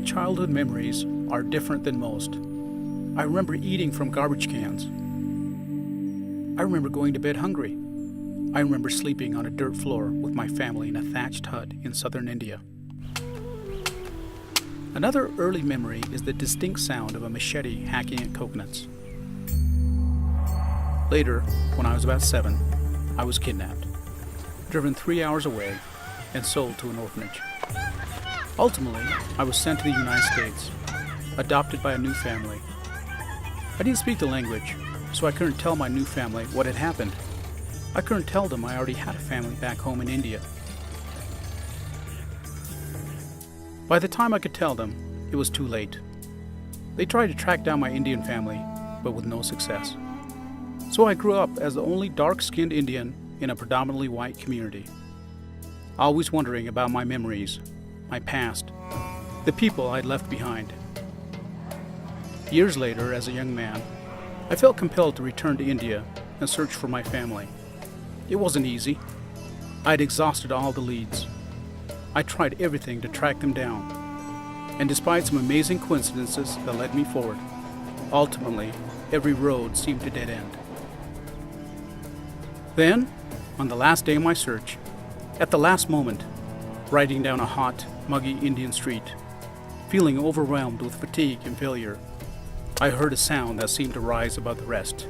childhood memories are different than most. I remember eating from garbage cans. I remember going to bed hungry. I remember sleeping on a dirt floor with my family in a thatched hut in southern India. Another early memory is the distinct sound of a machete hacking at coconuts. Later, when I was about 7, I was kidnapped, driven 3 hours away, and sold to an orphanage. Ultimately, I was sent to the United States, adopted by a new family. I didn't speak the language, so I couldn't tell my new family what had happened. I couldn't tell them I already had a family back home in India. By the time I could tell them, it was too late. They tried to track down my Indian family, but with no success. So I grew up as the only dark-skinned Indian in a predominantly white community, always wondering about my memories, my past, the people I'd left behind. Years later, as a young man, I felt compelled to return to India and search for my family. It wasn't easy. I'd exhausted all the leads. I tried everything to track them down, and despite some amazing coincidences that led me forward, ultimately, every road seemed to dead end. Then, on the last day of my search, at the last moment, riding down a hot, muggy Indian street, feeling overwhelmed with fatigue and failure, I heard a sound that seemed to rise above the rest.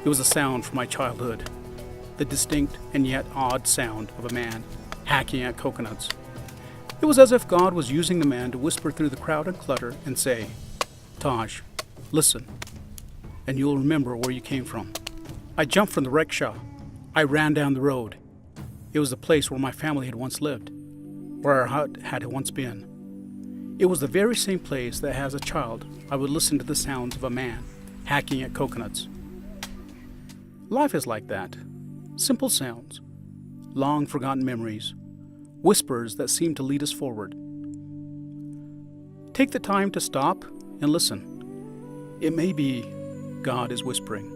It was a sound from my childhood, the distinct and yet odd sound of a man hacking at coconuts. It was as if God was using the man to whisper through the crowd and clutter and say, "Taj, listen, and you'll remember where you came from." I jumped from the rickshaw. I ran down the road. It was the place where my family had once lived, where our hut had once been. It was the very same place that as a child I would listen to the sounds of a man hacking at coconuts. Life is like that. Simple sounds, long forgotten memories, whispers that seem to lead us forward. Take the time to stop and listen. It may be God is whispering.